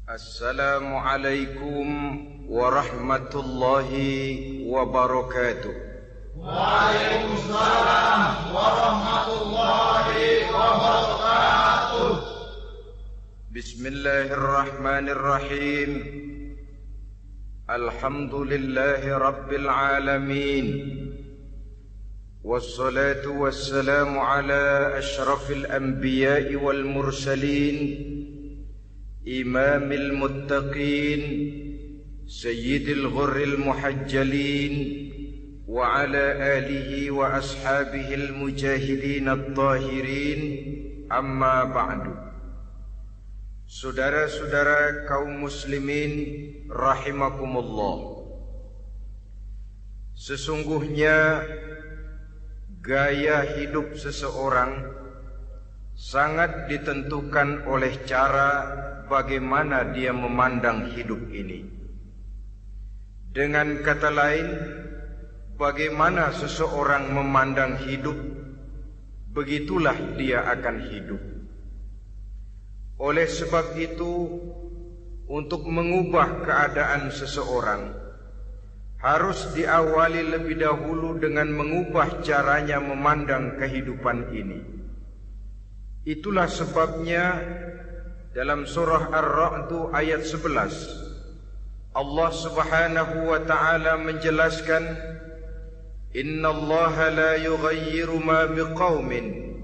Assalamualaikum warahmatullahi wabarakatuh. Waalaikumsalam warahmatullahi wabarakatuh. Bismillahirrahmanirrahim. Alhamdulillahi rabbil alamin. Wassalatu wassalamu ala ashrafil anbiya'i wal mursalin, imamil muttaqin, sayyidil ghurril muhajjalin, wa ala alihi wa ashabihil mujahidin at-tahirin, amma ba'du. Saudara-saudara kaum muslimin rahimakumullah, sesungguhnya gaya hidup seseorang sangat ditentukan oleh cara bagaimana dia memandang hidup ini. Dengan kata lain, bagaimana seseorang memandang hidup, begitulah dia akan hidup. Oleh sebab itu, untuk mengubah keadaan seseorang harus diawali lebih dahulu dengan mengubah caranya memandang kehidupan ini. Itulah sebabnya dalam surah Ar-Ra'd ayat 11 Allah Subhanahu wa ta'ala menjelaskan, Innallaha la yughayyiru ma biqaumin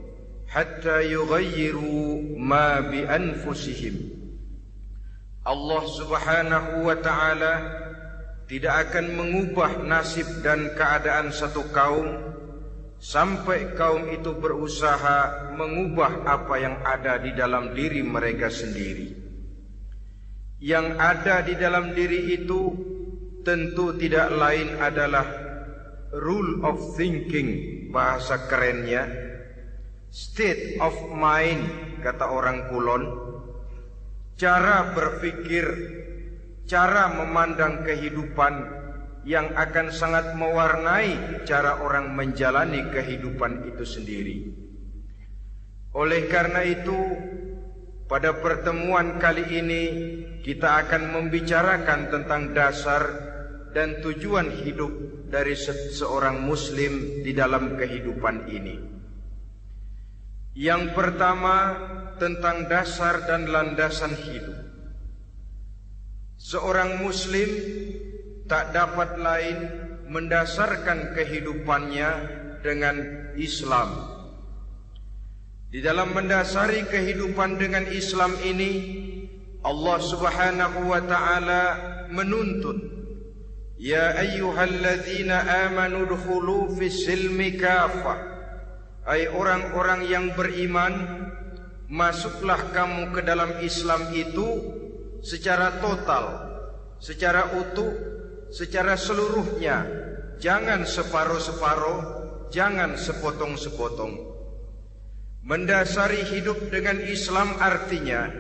hatta yughayyiru ma bi anfusihim. Allah Subhanahu wa ta'ala tidak akan mengubah nasib dan keadaan satu kaum sampai kaum itu berusaha mengubah apa yang ada di dalam diri mereka sendiri. Yang ada di dalam diri itu tentu tidak lain adalah rule of thinking, bahasa kerennya state of mind, kata orang Kulon, cara berpikir, cara memandang kehidupan yang akan sangat mewarnai cara orang menjalani kehidupan itu sendiri. Oleh karena itu, pada pertemuan kali ini kita akan membicarakan tentang dasar dan tujuan hidup dari seorang muslim di dalam kehidupan ini. Yang pertama, tentang dasar dan landasan hidup. Seorang muslim tak dapat lain mendasarkan kehidupannya dengan Islam. Di dalam mendasari kehidupan dengan Islam ini, Allah Subhanahu wa ta'ala menuntut, Ya ayyuhalladzina amanu dkhulu fis silmi kafah. Hai orang-orang yang beriman, masuklah kamu ke dalam Islam itu secara total, secara utuh, secara seluruhnya. Jangan separuh-separuh, jangan sepotong-sepotong. Mendasari hidup dengan Islam artinya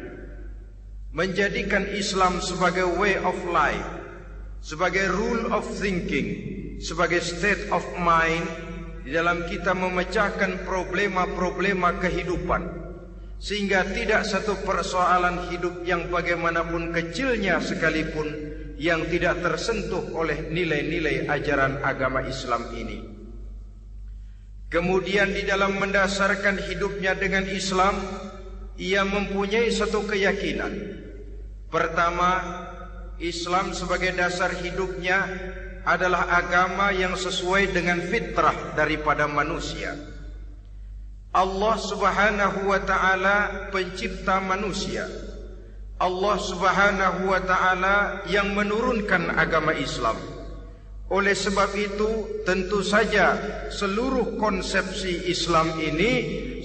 menjadikan Islam sebagai way of life, sebagai rule of thinking, sebagai state of mind di dalam kita memecahkan problema-problema kehidupan, sehingga tidak satu persoalan hidup yang bagaimanapun kecilnya sekalipun yang tidak tersentuh oleh nilai-nilai ajaran agama Islam ini. Kemudian di dalam mendasarkan hidupnya dengan Islam, ia mempunyai satu keyakinan. Pertama, Islam sebagai dasar hidupnya adalah agama yang sesuai dengan fitrah daripada manusia. Allah Subhanahu wa ta'ala pencipta manusia. Allah Subhanahu wa ta'ala yang menurunkan agama Islam. Oleh sebab itu, tentu saja seluruh konsepsi Islam ini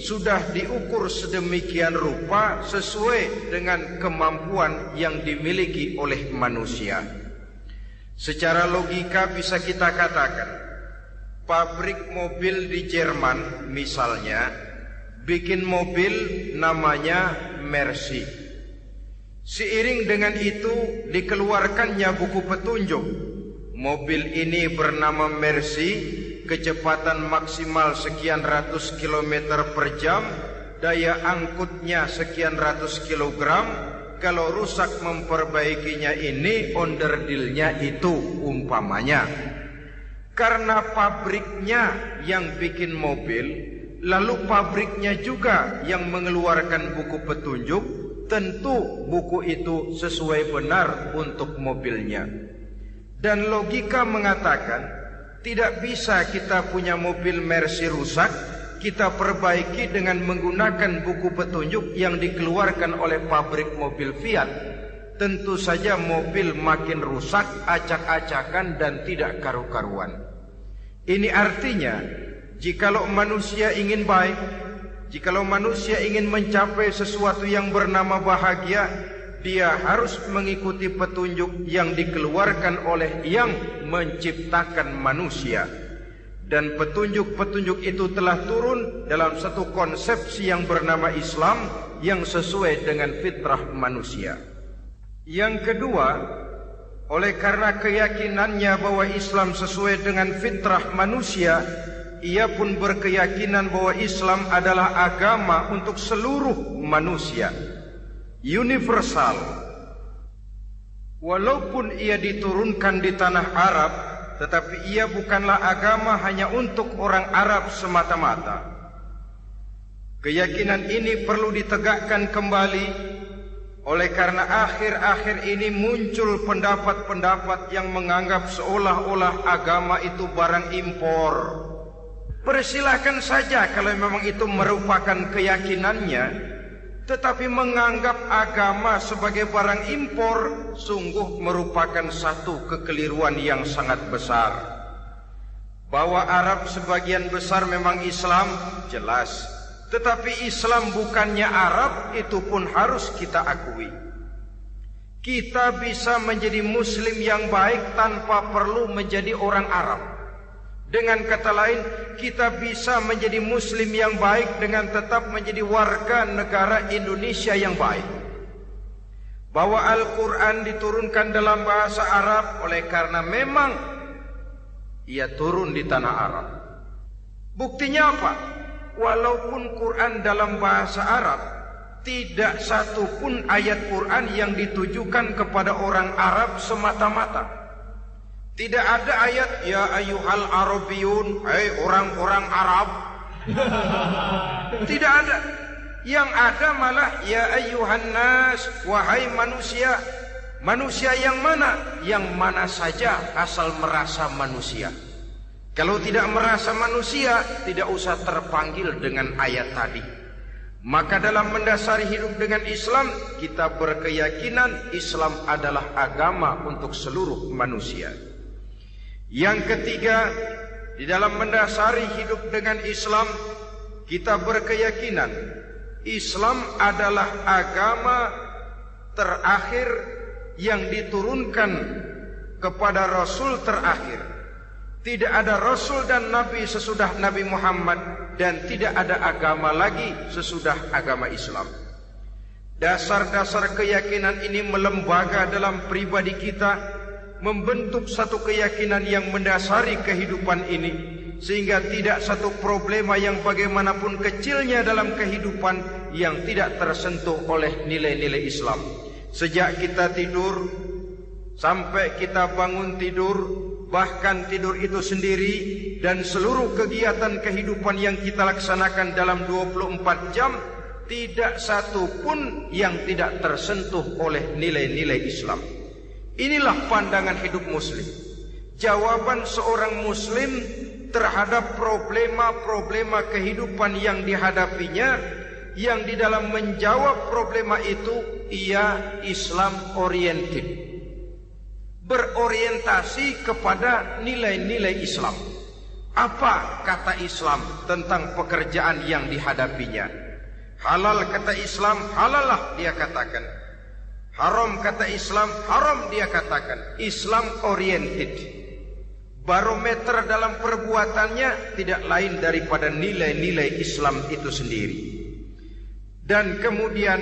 sudah diukur sedemikian rupa sesuai dengan kemampuan yang dimiliki oleh manusia. Secara logika bisa kita katakan, pabrik mobil di Jerman misalnya bikin mobil namanya Mercy. Seiring dengan itu dikeluarkannya buku petunjuk. Mobil ini bernama Mercy, kecepatan maksimal sekian ratus kilometer per jam, daya angkutnya sekian ratus kilogram, kalau rusak memperbaikinya ini, onderdilnya itu umpamanya. Karena pabriknya yang bikin mobil, lalu pabriknya juga yang mengeluarkan buku petunjuk, tentu buku itu sesuai benar untuk mobilnya. Dan logika mengatakan tidak bisa kita punya mobil Mercy rusak, kita perbaiki dengan menggunakan buku petunjuk yang dikeluarkan oleh pabrik mobil Fiat. Tentu saja mobil makin rusak, acak-acakan dan tidak karu-karuan. Ini artinya, jikalau manusia ingin baik, jikalau manusia ingin mencapai sesuatu yang bernama bahagia, dia harus mengikuti petunjuk yang dikeluarkan oleh yang menciptakan manusia. Dan petunjuk-petunjuk itu telah turun dalam satu konsepsi yang bernama Islam yang sesuai dengan fitrah manusia. Yang kedua, oleh karena keyakinannya bahwa Islam sesuai dengan fitrah manusia, ia pun berkeyakinan bahwa Islam adalah agama untuk seluruh manusia, universal. Walaupun ia diturunkan di tanah Arab, tetapi ia bukanlah agama hanya untuk orang Arab semata-mata. Keyakinan ini perlu ditegakkan kembali, oleh karena akhir-akhir ini muncul pendapat-pendapat yang menganggap seolah-olah agama itu barang impor. Persilahkan saja kalau memang itu merupakan keyakinannya, tetapi menganggap agama sebagai barang impor sungguh merupakan satu kekeliruan yang sangat besar. Bahwa Arab sebagian besar memang Islam, jelas. Tetapi Islam bukannya Arab, itu pun harus kita akui. Kita bisa menjadi Muslim yang baik tanpa perlu menjadi orang Arab. Dengan kata lain, kita bisa menjadi Muslim yang baik dengan tetap menjadi warga negara Indonesia yang baik. Bahwa Al-Quran diturunkan dalam bahasa Arab oleh karena memang ia turun di tanah Arab. Buktinya apa? Walaupun Quran dalam bahasa Arab, tidak satu pun ayat Quran yang ditujukan kepada orang Arab semata-mata. Tidak ada ayat ya ayyuhal arabiyun, hai orang-orang Arab. Tidak ada. Yang ada malah ya ayyuhan nas, wahai manusia. Manusia yang mana? Yang mana saja asal merasa manusia. Kalau tidak merasa manusia, tidak usah terpanggil dengan ayat tadi. Maka dalam mendasari hidup dengan Islam, kita berkeyakinan Islam adalah agama untuk seluruh manusia. Yang ketiga, di dalam mendasari hidup dengan Islam, kita berkeyakinan Islam adalah agama terakhir yang diturunkan kepada Rasul terakhir. Tidak ada Rasul dan Nabi sesudah Nabi Muhammad, dan tidak ada agama lagi sesudah agama Islam. Dasar-dasar keyakinan ini melembaga dalam pribadi kita, membentuk satu keyakinan yang mendasari kehidupan ini, sehingga tidak satu problema yang bagaimanapun kecilnya dalam kehidupan yang tidak tersentuh oleh nilai-nilai Islam. Sejak kita tidur sampai kita bangun tidur, bahkan tidur itu sendiri, dan seluruh kegiatan kehidupan yang kita laksanakan dalam 24 jam, tidak satu pun yang tidak tersentuh oleh nilai-nilai Islam. Inilah pandangan hidup Muslim. Jawaban seorang Muslim terhadap problema-problema kehidupan yang dihadapinya, yang di dalam menjawab problema itu ia Islam oriented, berorientasi kepada nilai-nilai Islam. Apa kata Islam tentang pekerjaan yang dihadapinya? Halal kata Islam, halallah dia katakan. Haram kata Islam, haram dia katakan. Islam oriented. Barometer dalam perbuatannya tidak lain daripada nilai-nilai Islam itu sendiri. Dan kemudian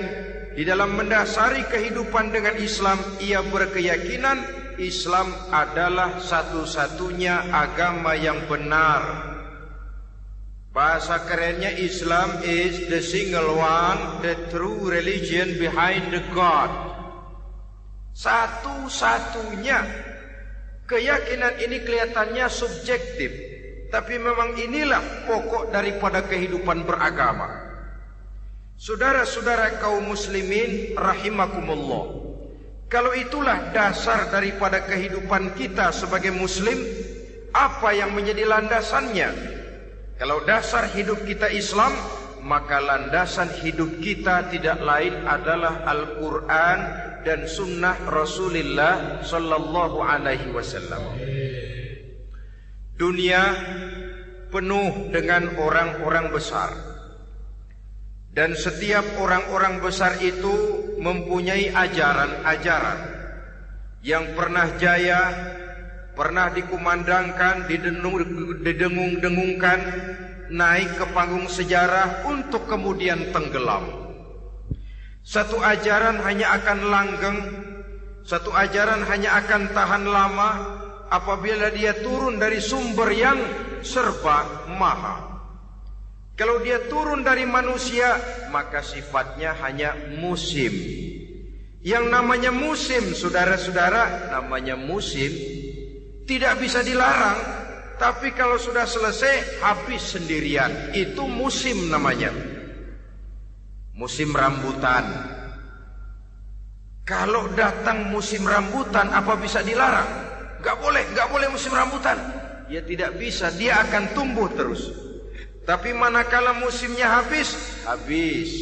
di dalam mendasari kehidupan dengan Islam, ia berkeyakinan Islam adalah satu-satunya agama yang benar. Bahasa kerennya, Islam is the single one, the true religion behind the God. Satu-satunya. Keyakinan ini kelihatannya subjektif, tapi memang inilah pokok daripada kehidupan beragama. Saudara-saudara kaum muslimin rahimakumullah, kalau itulah dasar daripada kehidupan kita sebagai muslim, apa yang menjadi landasannya? Kalau dasar hidup kita Islam, maka landasan hidup kita tidak lain adalah Al-Quran dan sunnah Rasulullah sallallahu alaihi wasallam. Dunia penuh dengan orang-orang besar, dan setiap orang-orang besar itu mempunyai ajaran-ajaran yang pernah jaya, pernah dikumandangkan, didengung-dengungkan, naik ke panggung sejarah untuk kemudian tenggelam. Satu ajaran hanya akan langgeng, satu ajaran hanya akan tahan lama apabila dia turun dari sumber yang serba maha. Kalau dia turun dari manusia, maka sifatnya hanya musim. Yang namanya musim, saudara-saudara, namanya musim tidak bisa dilarang. Tapi kalau sudah selesai, habis sendirian. Itu musim namanya. Musim rambutan. Kalau datang musim rambutan, apa bisa dilarang? Gak boleh musim rambutan. Ya tidak bisa, dia akan tumbuh terus. Tapi manakala musimnya habis, habis.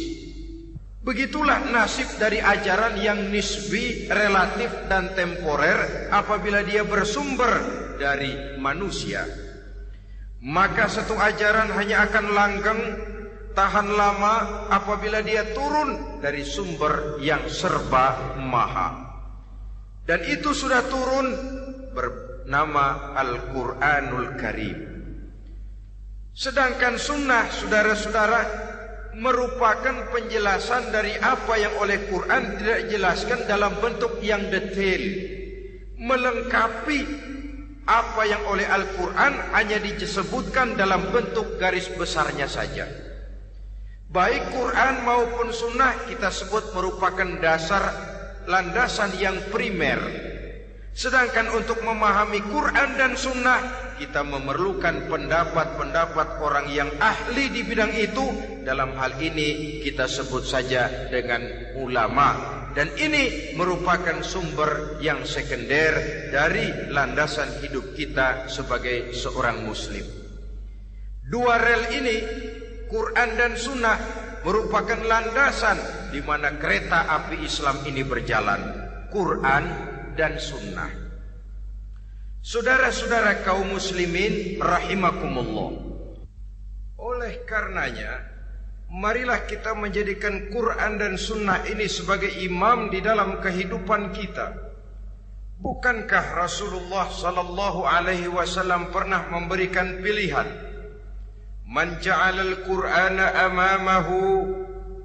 Begitulah nasib dari ajaran yang nisbi, relatif dan temporer apabila dia bersumber dari manusia. Maka satu ajaran hanya akan langgeng, tahan lama apabila dia turun dari sumber yang serba maha. Dan itu sudah turun bernama Al-Quranul Karim. Sedangkan sunnah, saudara-saudara, merupakan penjelasan dari apa yang oleh Quran tidak dijelaskan dalam bentuk yang detail, melengkapi apa yang oleh Al-Quran hanya disebutkan dalam bentuk garis besarnya saja. Baik Quran maupun sunnah kita sebut merupakan dasar, landasan yang primer. Sedangkan untuk memahami Quran dan sunnah, kita memerlukan pendapat-pendapat orang yang ahli di bidang itu. Dalam hal ini kita sebut saja dengan ulama. Dan ini merupakan sumber yang sekunder dari landasan hidup kita sebagai seorang muslim. Dua rel ini, Quran dan sunnah, merupakan landasan di mana kereta api Islam ini berjalan. Quran dan sunnah. Saudara-saudara kaum muslimin rahimakumullah, oleh karenanya marilah kita menjadikan Quran dan sunnah ini sebagai imam di dalam kehidupan kita. Bukankah Rasulullah sallallahu alaihi wasallam pernah memberikan pilihan, man ja'alal Qur'ana amamahu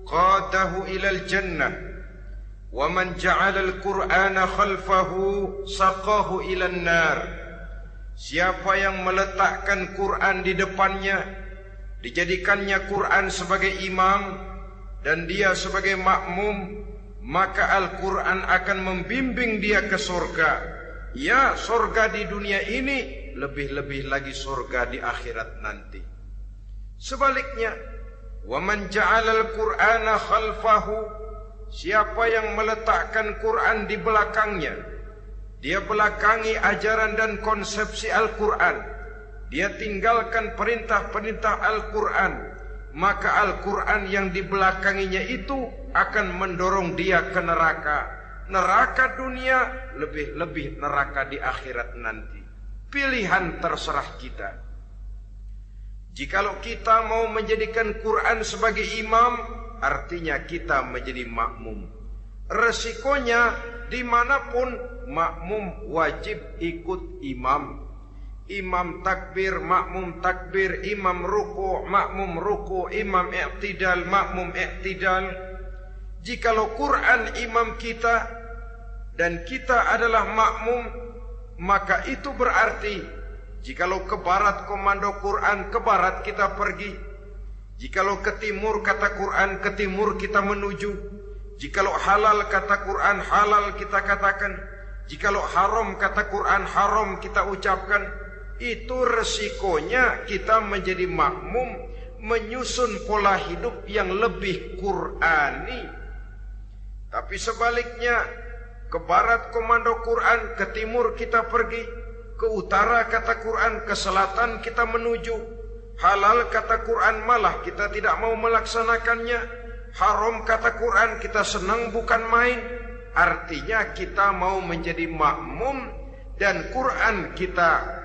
qadahu ilal jannah wa man ja'alal Qur'ana khalfahu saqahu ilan nar. Siapa yang meletakkan Quran di depannya, dijadikannya Quran sebagai imam dan dia sebagai makmum, maka Al-Quran akan membimbing dia ke surga. Ya, surga di dunia ini, lebih-lebih lagi surga di akhirat nanti. Sebaliknya, wa man ja'alal Qur'ana khalfahu, siapa yang meletakkan Quran di belakangnya, dia belakangi ajaran dan konsepsi Al-Quran, dia tinggalkan perintah-perintah Al-Quran, maka Al-Quran yang dibelakanginya itu akan mendorong dia ke neraka. Neraka dunia, lebih-lebih neraka di akhirat nanti. Pilihan terserah kita. Jikalau kita mau menjadikan Quran sebagai imam, artinya kita menjadi makmum. Resikonya dimanapun makmum wajib ikut imam. Imam takbir, makmum takbir, imam ruku', makmum ruku', imam i'tidal, makmum i'tidal. Jikalau Quran imam kita dan kita adalah makmum, maka itu berarti jikalau ke barat komando Quran, ke barat kita pergi. Jikalau ke timur kata Quran, ke timur kita menuju. Jikalau halal kata Quran, halal kita katakan. Jikalau haram kata Quran, haram kita ucapkan. Itu resikonya kita menjadi makmum, menyusun pola hidup yang lebih Qurani. Tapi sebaliknya, ke barat komando Quran, ke timur kita pergi, ke utara kata Quran, ke selatan kita menuju. Halal kata Quran malah kita tidak mau melaksanakannya. Haram kata Quran kita senang bukan main. Artinya kita mau menjadi makmum dan Quran kita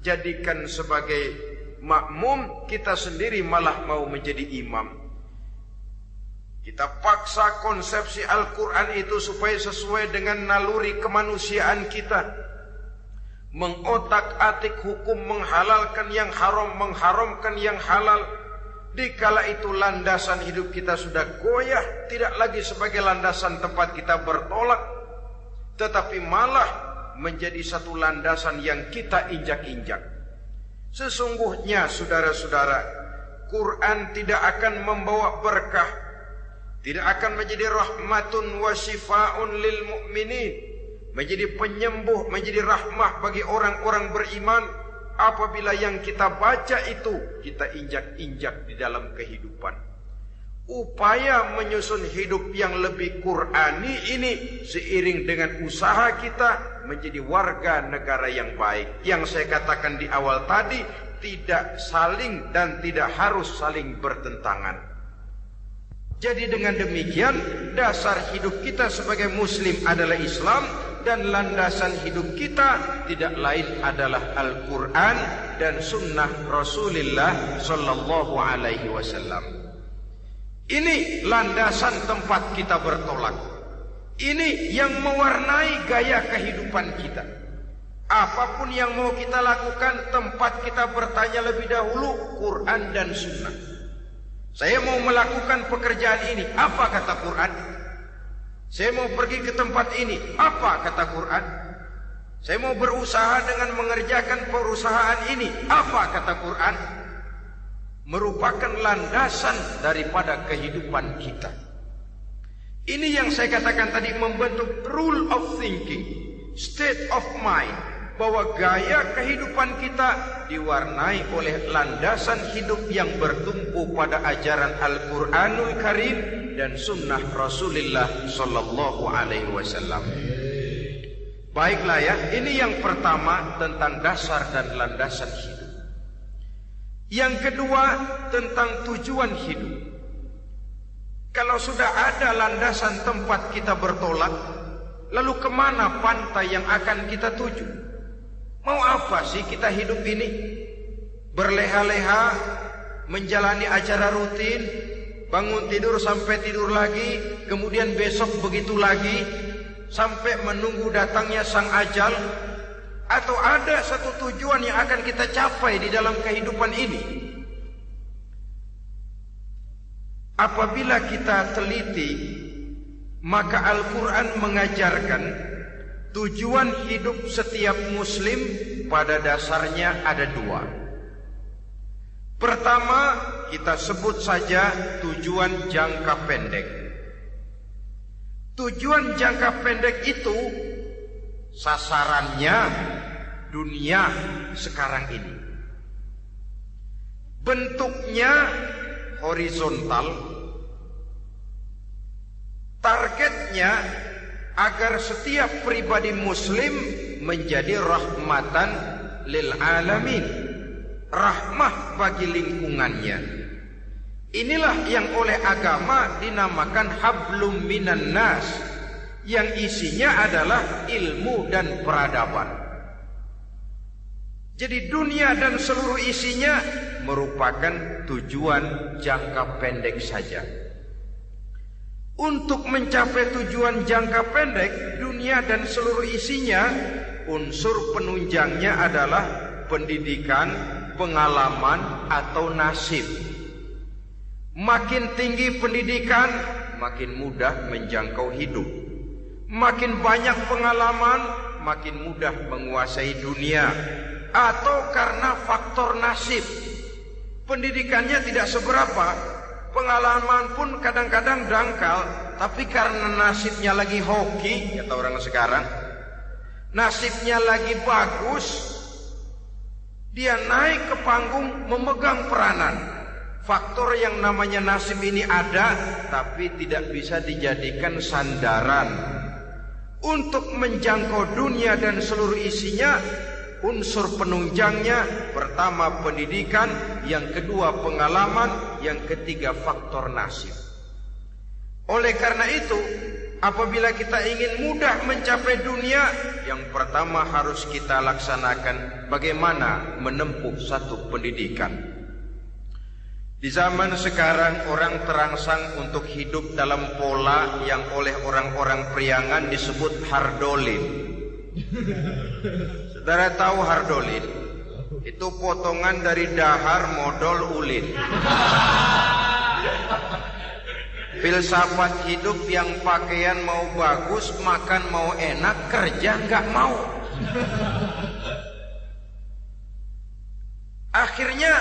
jadikan sebagai makmum, kita sendiri malah mau menjadi imam. Kita paksa konsepsi Al-Quran itu supaya sesuai dengan naluri kemanusiaan kita. Mengotak-atik hukum, menghalalkan yang haram, mengharamkan yang halal. Dikala itu landasan hidup kita sudah goyah, tidak lagi sebagai landasan tempat kita bertolak, tetapi malah menjadi satu landasan yang kita injak-injak. Sesungguhnya saudara-saudara, Quran tidak akan membawa berkah, tidak akan menjadi rahmatun wa syifaun lil mu'minin, menjadi penyembuh, menjadi rahmah bagi orang-orang beriman, apabila yang kita baca itu kita injak-injak di dalam kehidupan. Upaya menyusun hidup yang lebih Qurani ini seiring dengan usaha kita menjadi warga negara yang baik. Yang saya katakan di awal tadi, tidak saling dan tidak harus saling bertentangan. Jadi dengan demikian, dasar hidup kita sebagai muslim adalah Islam, dan landasan hidup kita tidak lain adalah Al-Quran dan sunnah Rasulullah Sallallahu Alaihi Wasallam. Ini landasan tempat kita bertolak. Ini yang mewarnai gaya kehidupan kita. Apapun yang mau kita lakukan, tempat kita bertanya lebih dahulu Quran dan sunnah. Saya mau melakukan pekerjaan ini, apa kata Quran? Saya mau pergi ke tempat ini, apa kata Quran? Saya mau berusaha dengan mengerjakan perusahaan ini, apa kata Quran? Merupakan landasan daripada kehidupan kita. Ini yang saya katakan tadi, membentuk rule of thinking, state of mind, bahwa gaya kehidupan kita diwarnai oleh landasan hidup yang bertumpu pada ajaran Al-Quranul Karim dan sunnah Rasulullah Sallallahu Alaihi Wasallam. Baiklah ya, ini yang pertama tentang dasar dan landasan hidup. Yang kedua tentang tujuan hidup. Kalau sudah ada landasan tempat kita bertolak, lalu kemana pantai yang akan kita tuju? Mau apa sih kita hidup ini? Berleha-leha, menjalani acara rutin, bangun tidur sampai tidur lagi, kemudian besok begitu lagi, sampai menunggu datangnya sang ajal? Atau ada satu tujuan yang akan kita capai di dalam kehidupan ini? Apabila kita teliti, maka Al-Quran mengajarkan tujuan hidup setiap muslim pada dasarnya ada dua. Pertama, kita sebut saja tujuan jangka pendek. Tujuan jangka pendek itu sasarannya dunia sekarang ini. Bentuknya horizontal, targetnya agar setiap pribadi muslim menjadi rahmatan lil alamin, rahmah bagi lingkungannya. Inilah yang oleh agama dinamakan hablum minan nas, yang isinya adalah ilmu dan peradaban. Jadi dunia dan seluruh isinya merupakan tujuan jangka pendek saja. Untuk mencapai tujuan jangka pendek, dunia dan seluruh isinya, unsur penunjangnya adalah pendidikan, pengalaman, atau nasib. Makin tinggi pendidikan, makin mudah menjangkau hidup. Makin banyak pengalaman, makin mudah menguasai dunia. Atau karena faktor nasib, pendidikannya tidak seberapa, pengalaman pun kadang-kadang dangkal, tapi karena nasibnya lagi hoki, kata orang sekarang, nasibnya lagi bagus, dia naik ke panggung memegang peranan. Faktor yang namanya nasib ini ada, tapi tidak bisa dijadikan sandaran untuk menjangkau dunia dan seluruh isinya. Unsur penunjangnya, pertama pendidikan, yang kedua pengalaman, yang ketiga faktor nasib. Oleh karena itu, apabila kita ingin mudah mencapai dunia, yang pertama harus kita laksanakan bagaimana menempuh satu pendidikan. Di zaman sekarang orang terangsang untuk hidup dalam pola yang oleh orang-orang priangan disebut hardolin. Saudara tahu hardolin? Itu potongan dari dahar modal ulin. Filsafat hidup yang pakaian mau bagus, makan mau enak, kerja nggak mau. Akhirnya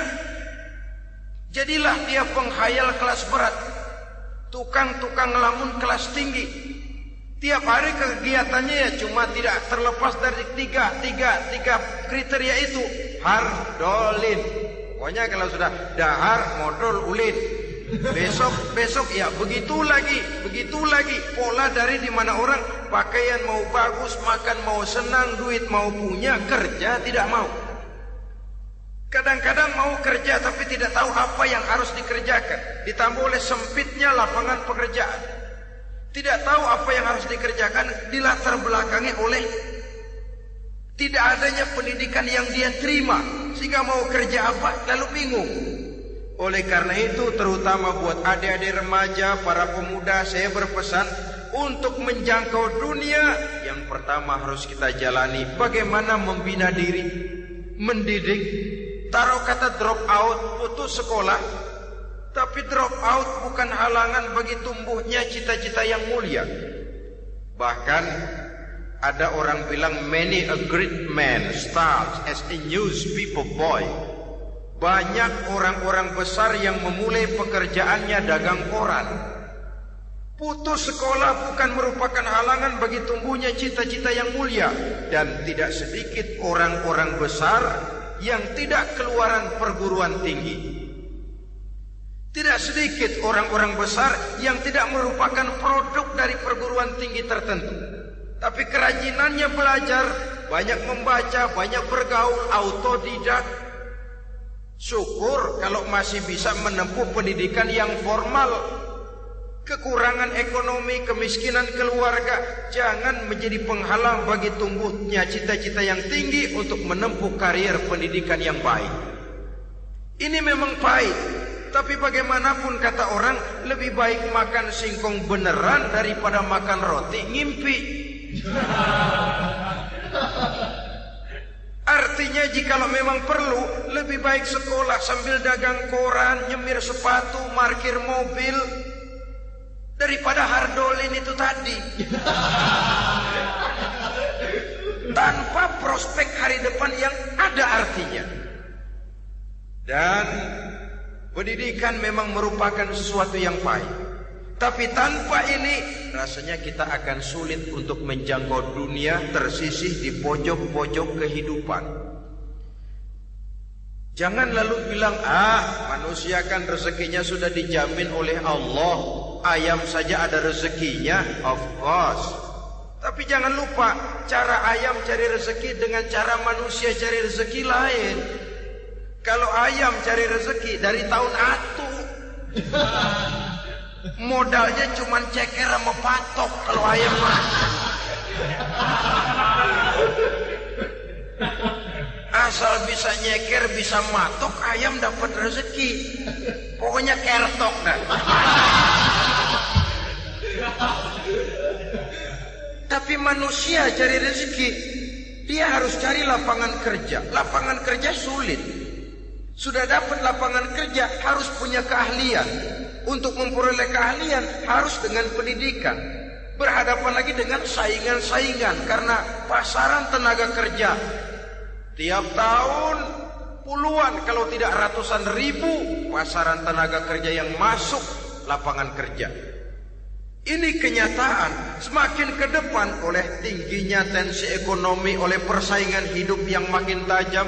jadilah dia penghayal kelas berat, tukang-tukang ngelamun kelas tinggi. Tiap hari kegiatannya ya cuma tidak terlepas dari tiga kriteria itu. Hardolin. Pokoknya kalau sudah dahar, modal, ulin. Besok ya begitu lagi. Pola dari dimana orang pakaian mau bagus, makan mau senang, duit mau punya, kerja tidak mau. Kadang-kadang mau kerja tapi tidak tahu apa yang harus dikerjakan. Ditambah oleh sempitnya lapangan pekerjaan. Tidak tahu apa yang harus dikerjakan, dilatar belakangi oleh tidak adanya pendidikan yang dia terima, sehingga mau kerja apa lalu bingung. Oleh karena itu, terutama buat adik-adik remaja, para pemuda, saya berpesan untuk menjangkau dunia, yang pertama harus kita jalani bagaimana membina diri, mendidik. Taruh kata drop out, putus sekolah. Tapi drop out bukan halangan bagi tumbuhnya cita-cita yang mulia. Bahkan ada orang bilang many a great man starts as a newspaper boy. Banyak orang-orang besar yang memulai pekerjaannya dagang koran. Putus sekolah bukan merupakan halangan bagi tumbuhnya cita-cita yang mulia. Dan tidak sedikit orang-orang besar yang tidak keluaran perguruan tinggi. Tidak sedikit orang-orang besar yang tidak merupakan produk dari perguruan tinggi tertentu. Tapi kerajinannya belajar, banyak membaca, banyak bergaul, autodidak. Syukur kalau masih bisa menempuh pendidikan yang formal. Kekurangan ekonomi, kemiskinan keluarga jangan menjadi penghalang bagi tumbuhnya cita-cita yang tinggi untuk menempuh karier pendidikan yang baik. Ini memang pahit. Tapi bagaimanapun kata orang, lebih baik makan singkong beneran daripada makan roti ngimpi. Artinya jikalau memang perlu, lebih baik sekolah sambil dagang koran, nyemir sepatu, parkir mobil, daripada hardolin itu tadi. Tanpa prospek hari depan yang ada artinya. Dan pendidikan memang merupakan sesuatu yang pahit. Tapi tanpa ini rasanya kita akan sulit untuk menjangkau dunia, tersisih di pojok-pojok kehidupan. Jangan lalu bilang, manusia kan rezekinya sudah dijamin oleh Allah. Ayam saja ada rezekinya, of course. Tapi jangan lupa, cara ayam cari rezeki dengan cara manusia cari rezeki lain. Kalau ayam cari rezeki dari tahun atu, modalnya cuma ceker sama patok kalau ayam mah. Asal bisa nyeker, bisa matok, ayam dapat rezeki. Pokoknya kertok dah. Tapi manusia cari rezeki, dia harus cari lapangan kerja. Lapangan kerja sulit. Sudah dapat lapangan kerja, harus punya keahlian. Untuk memperoleh keahlian, harus dengan pendidikan. Berhadapan lagi dengan saingan-saingan. Karena pasaran tenaga kerja tiap tahun puluhan, kalau tidak ratusan ribu pasaran tenaga kerja yang masuk lapangan kerja. Ini kenyataan. Semakin ke depan, oleh tingginya tensi ekonomi, oleh persaingan hidup yang makin tajam,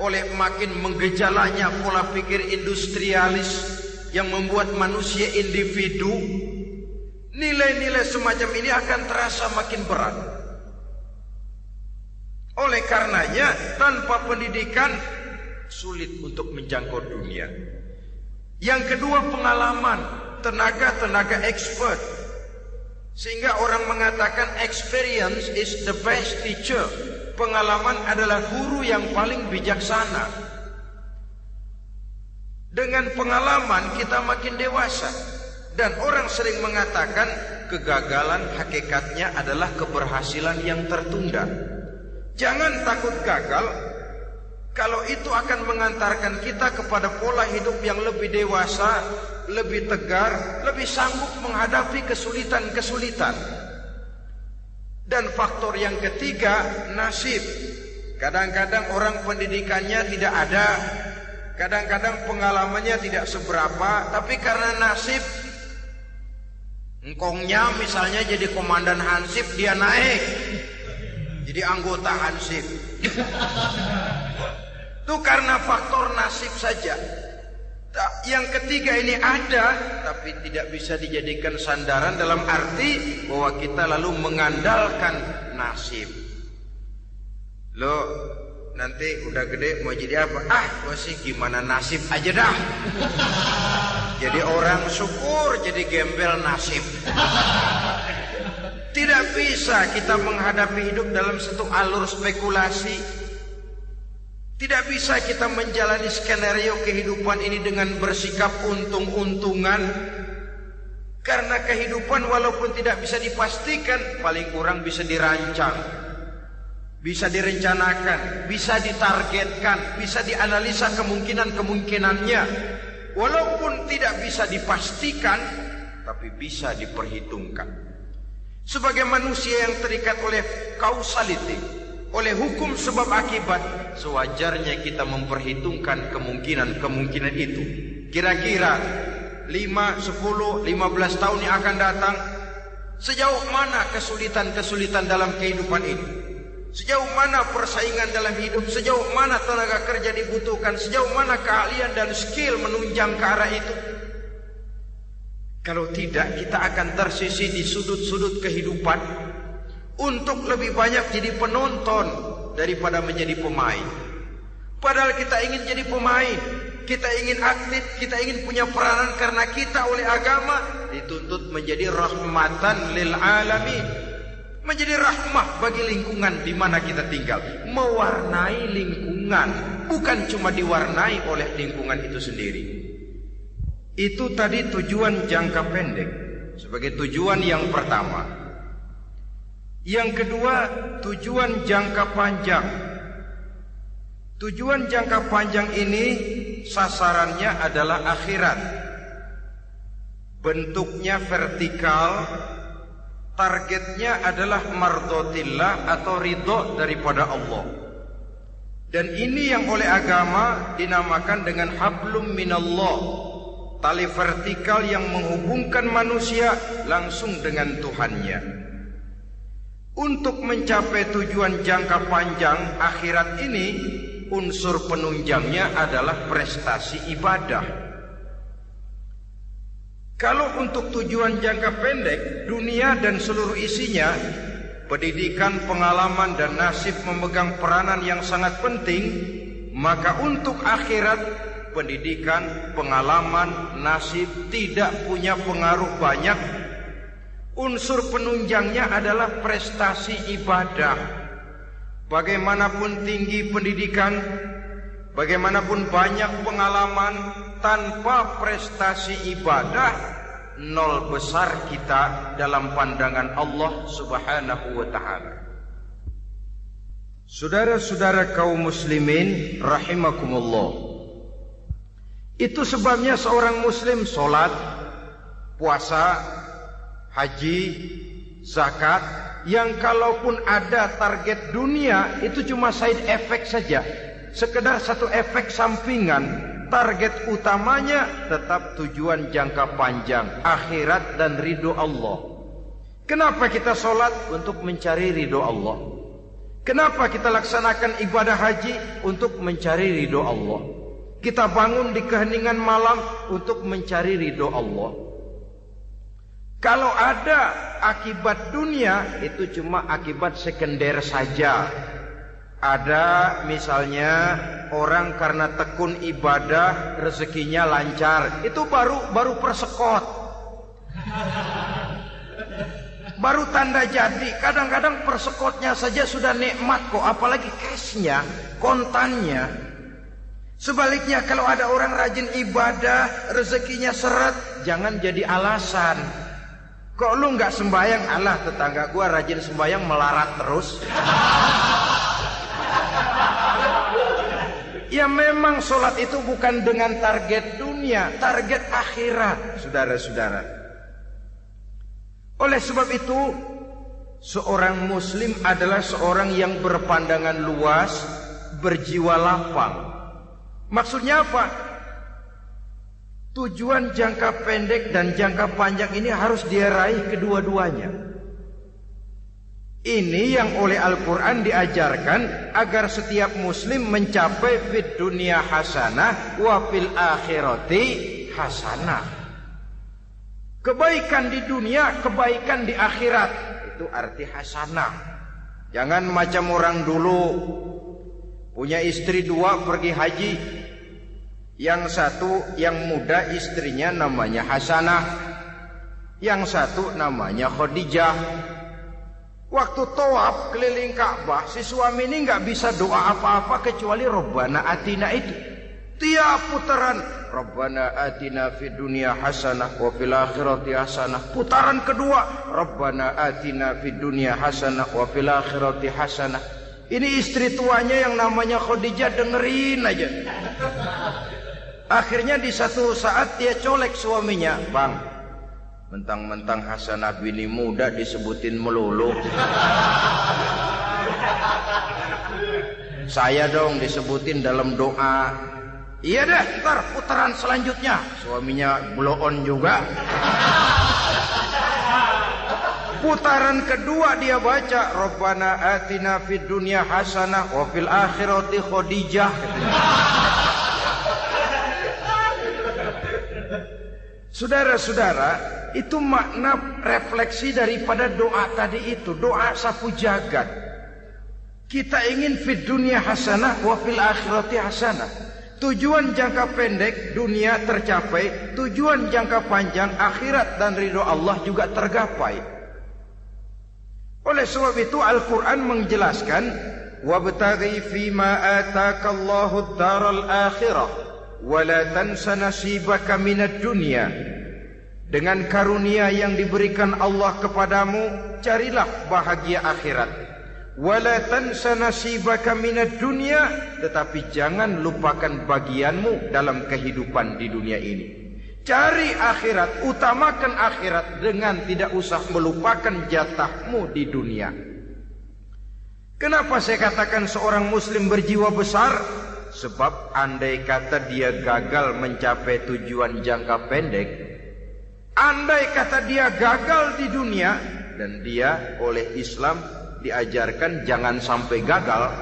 oleh makin menggejalanya pola pikir industrialis yang membuat manusia individu, nilai-nilai semacam ini akan terasa makin berat. Oleh karenanya, tanpa pendidikan sulit untuk menjangkau dunia. Yang kedua, pengalaman, tenaga expert. Sehingga orang mengatakan experience is the best teacher. Pengalaman adalah guru yang paling bijaksana. Dengan pengalaman kita makin dewasa. Dan orang sering mengatakan kegagalan hakikatnya adalah keberhasilan yang tertunda. Jangan takut gagal, kalau itu akan mengantarkan kita kepada pola hidup yang lebih dewasa, lebih tegar, lebih sanggup menghadapi kesulitan-kesulitan. Dan faktor yang ketiga, nasib. Kadang-kadang orang pendidikannya tidak ada, kadang-kadang pengalamannya tidak seberapa, tapi karena nasib, engkongnya misalnya jadi komandan Hansip, dia naik jadi anggota Hansip. Itu karena faktor nasib saja. Yang ketiga ini ada, tapi tidak bisa dijadikan sandaran dalam arti bahwa kita lalu mengandalkan nasib. Lo nanti udah gede mau jadi apa? Gue sih gimana nasib aja dah. Jadi orang syukur, jadi gembel nasib. Tidak bisa kita menghadapi hidup dalam satu alur spekulasi. Tidak bisa kita menjalani skenario kehidupan ini dengan bersikap untung-untungan. Karena kehidupan walaupun tidak bisa dipastikan, paling kurang bisa dirancang, bisa direncanakan, bisa ditargetkan, bisa dianalisa kemungkinan-kemungkinannya. Walaupun tidak bisa dipastikan, tapi bisa diperhitungkan. Sebagai manusia yang terikat oleh causality, oleh hukum sebab akibat, sewajarnya kita memperhitungkan kemungkinan-kemungkinan itu. Kira-kira 5, 10, 15 tahun yang akan datang, sejauh mana kesulitan-kesulitan dalam kehidupan ini, sejauh mana persaingan dalam hidup, sejauh mana tenaga kerja dibutuhkan, sejauh mana keahlian dan skill menunjang ke arah itu. Kalau tidak, kita akan tersisih di sudut-sudut kehidupan untuk lebih banyak jadi penonton daripada menjadi pemain. Padahal kita ingin jadi pemain, kita ingin aktif, kita ingin punya peranan karena kita oleh agama dituntut menjadi rahmatan lil alamin, menjadi rahmah bagi lingkungan di mana kita tinggal, mewarnai lingkungan, bukan cuma diwarnai oleh lingkungan itu sendiri. Itu tadi tujuan jangka pendek sebagai tujuan yang pertama. Yang kedua, tujuan jangka panjang. Tujuan jangka panjang ini sasarannya adalah akhirat. Bentuknya vertikal, targetnya adalah mardhatillah atau ridho daripada Allah. Dan ini yang oleh agama dinamakan dengan hablum minallah, tali vertikal yang menghubungkan manusia langsung dengan Tuhannya. Untuk mencapai tujuan jangka panjang akhirat ini, unsur penunjangnya adalah prestasi ibadah. Kalau untuk tujuan jangka pendek, dunia dan seluruh isinya, pendidikan, pengalaman dan nasib memegang peranan yang sangat penting, maka untuk akhirat, pendidikan, pengalaman, nasib tidak punya pengaruh banyak. Unsur penunjangnya adalah prestasi ibadah. Bagaimanapun tinggi pendidikan, bagaimanapun banyak pengalaman, tanpa prestasi ibadah, nol besar kita dalam pandangan Allah Subhanahu wa ta'ala. Saudara-saudara kaum muslimin rahimakumullah, itu sebabnya seorang muslim sholat, puasa, haji, zakat, yang kalaupun ada target dunia itu cuma side effect saja, sekedar satu efek sampingan. Target utamanya tetap tujuan jangka panjang, akhirat dan ridho Allah. Kenapa kita sholat? Untuk mencari ridho Allah. Kenapa kita laksanakan ibadah haji? Untuk mencari ridho Allah. Kita bangun di keheningan malam untuk mencari ridho Allah. Kalau ada akibat dunia, itu cuma akibat sekunder saja. Ada misalnya orang karena tekun ibadah rezekinya lancar, itu baru persekot, baru tanda jadi. Kadang-kadang persekotnya saja sudah nikmat kok, apalagi cashnya, kontannya. Sebaliknya kalau ada orang rajin ibadah, rezekinya seret, jangan jadi alasan. Kok lu nggak sembahyang? Alah, tetangga gua rajin sembahyang melarat terus. Ya memang sholat itu bukan dengan target dunia, target akhirat, saudara-saudara. Oleh sebab itu, seorang muslim adalah seorang yang berpandangan luas, berjiwa lapang. Maksudnya apa? Tujuan jangka pendek dan jangka panjang ini harus dia raih kedua-duanya. Ini yang oleh Al-Quran diajarkan agar setiap muslim mencapai fid dunya hasanah wa fil akhirati hasanah. Kebaikan di dunia, kebaikan di akhirat, itu arti hasanah. Jangan macam orang dulu, punya istri 2 pergi haji. Yang satu yang muda istrinya namanya Hasanah, yang satu namanya Khadijah. Waktu tawaf keliling Ka'bah, si suami ini nggak bisa doa apa-apa kecuali Rabbana Atina itu. Tiap putaran Rabbana Atina fid dunya hasanah wa fil akhirati hasanah. Putaran kedua Rabbana Atina fid dunya hasanah wa fil akhirati hasanah. Ini istri tuanya yang namanya Khadijah dengerin aja. Akhirnya di satu saat dia colek suaminya, "Bang, mentang-mentang Hasanah bini muda disebutin melulu. Saya dong disebutin dalam doa." "Iya deh, ntar putaran selanjutnya." Suaminya blow on juga. Putaran kedua dia baca Rabbana Atina fid dunya hasanah wa fil akhirati Khadijah. Saudara-saudara, itu makna refleksi daripada doa tadi itu, doa sapu jagat. Kita ingin fid dunya hasanah wa fil akhirati hasanah. Tujuan jangka pendek dunia tercapai, tujuan jangka panjang akhirat dan ridho Allah juga tergapai. Oleh sebab itu Al-Quran menjelaskan, wabtaghi fima atakallahu ad-daral akhirah wa la tansa nasibaka minad dunya. Dengan karunia yang diberikan Allah kepadamu, carilah bahagia akhirat. Wa la tansa nasibaka minad dunya, tetapi jangan lupakan bagianmu dalam kehidupan di dunia ini. Cari akhirat, utamakan akhirat dengan tidak usah melupakan jatahmu di dunia. Kenapa saya katakan seorang muslim berjiwa besar? Sebab andai kata dia gagal mencapai tujuan jangka pendek, andai kata dia gagal di dunia, dan dia oleh Islam diajarkan jangan sampai gagal,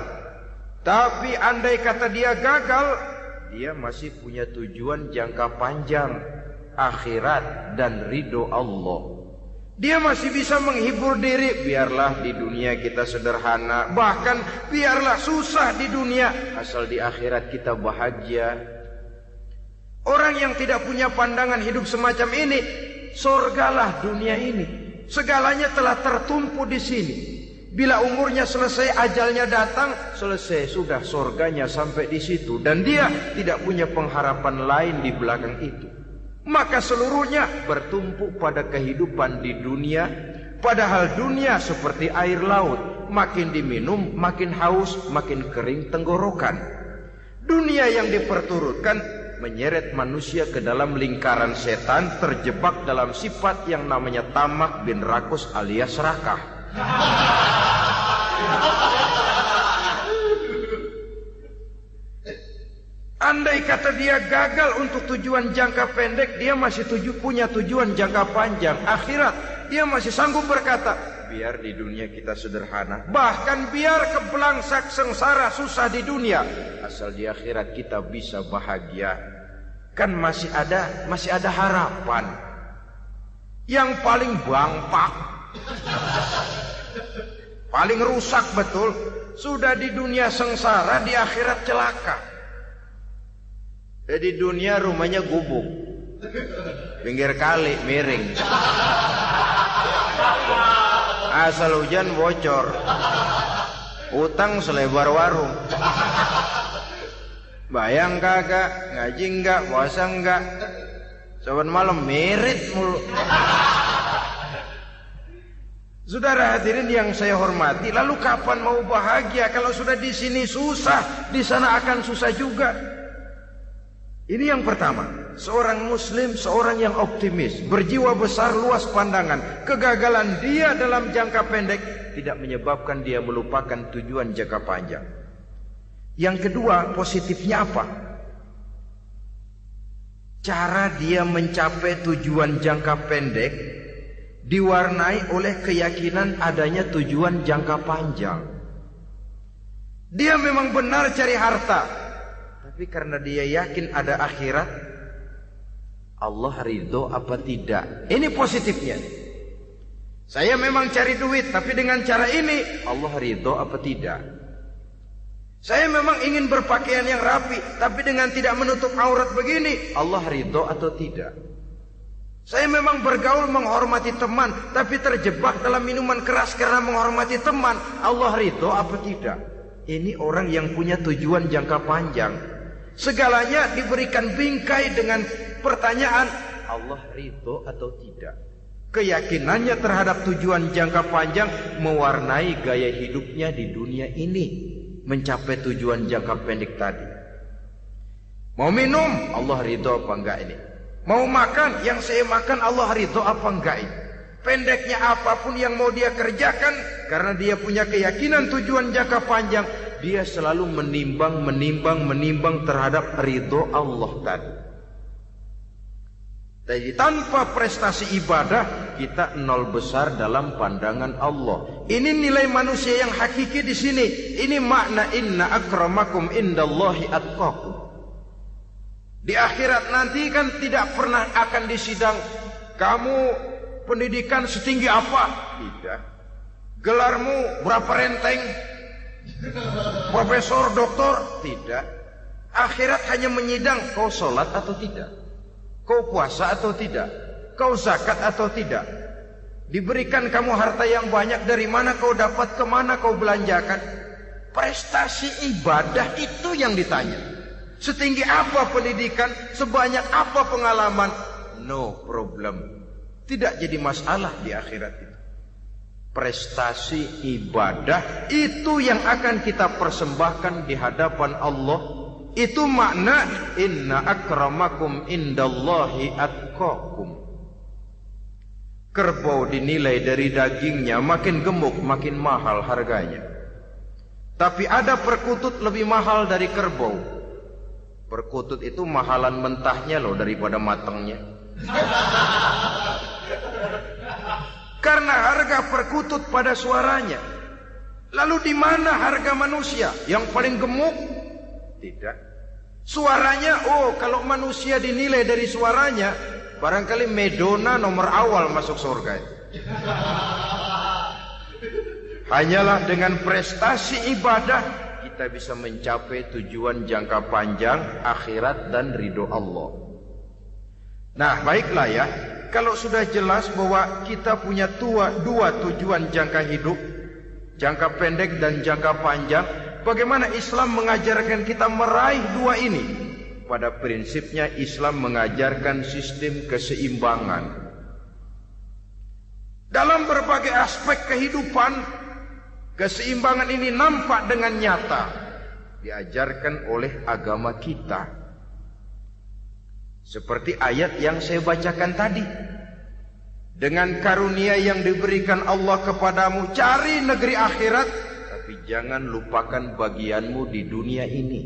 tapi andai kata dia gagal, dia masih punya tujuan jangka panjang, akhirat dan ridho Allah. Dia masih bisa menghibur diri, biarlah di dunia kita sederhana, bahkan biarlah susah di dunia, asal di akhirat kita bahagia. Orang yang tidak punya pandangan hidup semacam ini, surgalah dunia ini. Segalanya telah tertumpu di sini. Bila umurnya selesai, ajalnya datang, selesai, sudah surganya sampai di situ, dan dia tidak punya pengharapan lain di belakang itu. Maka seluruhnya bertumpu pada kehidupan di dunia, padahal dunia seperti air laut, makin diminum makin haus, makin kering tenggorokan. Dunia yang diperturutkan menyeret manusia ke dalam lingkaran setan, terjebak dalam sifat yang namanya tamak bin rakus alias serakah. Andai kata dia gagal untuk tujuan jangka pendek, dia masih punya tujuan jangka panjang, akhirat. dia masih sanggup berkata, biar di dunia kita sederhana, bahkan biar kebelangsak sengsara susah di dunia, asal di akhirat kita bisa bahagia. Kan masih ada harapan. Yang paling bangpak, paling rusak betul, sudah di dunia sengsara, di akhirat celaka. Di dunia rumahnya gubuk, pinggir kali miring, asal hujan bocor, utang selebar warung. Bayang kagak, ngaji enggak, puasa enggak, saban malam merit mulu. Saudara hadirin yang saya hormati, lalu kapan mau bahagia kalau sudah di sini susah, di sana akan susah juga. Ini yang pertama, seorang muslim, seorang yang optimis, berjiwa besar, luas pandangan. Kegagalan dia dalam jangka pendek tidak menyebabkan dia melupakan tujuan jangka panjang. Yang kedua, positifnya apa? Cara dia mencapai tujuan jangka pendek diwarnai oleh keyakinan adanya tujuan jangka panjang. Dia memang benar cari harta, tapi karena dia yakin ada akhirat, Allah ridho apa tidak? Ini positifnya. Saya memang cari duit, tapi dengan cara ini Allah ridho apa tidak? Saya memang ingin berpakaian yang rapi, tapi dengan tidak menutup aurat begini, Allah ridho atau tidak? Saya memang bergaul menghormati teman, tapi terjebak dalam minuman keras karena menghormati teman, Allah ridho apa tidak? Ini orang yang punya tujuan jangka panjang. Segalanya diberikan bingkai dengan pertanyaan, Allah ridho atau tidak? Keyakinannya terhadap tujuan jangka panjang mewarnai gaya hidupnya di dunia ini, mencapai tujuan jangka pendek tadi. Mau minum, Allah ridho apa enggak ini? Mau makan, yang saya makan Allah ridho apa enggak ini? Pendeknya apapun yang mau dia kerjakan, karena dia punya keyakinan tujuan jangka panjang, dia selalu menimbang terhadap ridho Allah tadi. Jadi tanpa prestasi ibadah, kita nol besar dalam pandangan Allah. Ini nilai manusia yang hakiki di sini. Ini makna inna akramakum indallahi atqakum. Di akhirat nanti kan tidak pernah akan disidang, kamu pendidikan setinggi apa? Tidak. Gelarmu berapa renteng? Profesor, doktor? Tidak. Akhirat hanya menyidang kau sholat atau tidak, kau puasa atau tidak, kau zakat atau tidak. Diberikan kamu harta yang banyak, dari mana kau dapat, kemana kau belanjakan. Prestasi ibadah itu yang ditanya. Setinggi apa pendidikan, sebanyak apa pengalaman, no problem. Tidak jadi masalah di akhirat itu. Prestasi ibadah itu yang akan kita persembahkan di hadapan Allah. Itu makna inna akramakum indallahi atqakum. Kerbau dinilai dari dagingnya, makin gemuk makin mahal harganya. Tapi ada perkutut lebih mahal dari kerbau. Perkutut itu mahalan mentahnya loh daripada matangnya. Karena harga perkutut pada suaranya. Lalu di mana harga manusia yang paling gemuk? Tidak. Suaranya, oh kalau manusia dinilai dari suaranya, barangkali Madonna nomor awal masuk surga. Hanyalah dengan prestasi ibadah kita bisa mencapai tujuan jangka panjang akhirat dan ridho Allah. Nah baiklah ya, kalau sudah jelas bahwa kita punya dua tujuan jangka hidup, jangka pendek dan jangka panjang, bagaimana Islam mengajarkan kita meraih dua ini? Pada prinsipnya Islam mengajarkan sistem keseimbangan. Dalam berbagai aspek kehidupan, keseimbangan ini nampak dengan nyata diajarkan oleh agama kita. Seperti ayat yang saya bacakan tadi. Dengan karunia yang diberikan Allah kepadamu, cari negeri akhirat, tapi jangan lupakan bagianmu di dunia ini.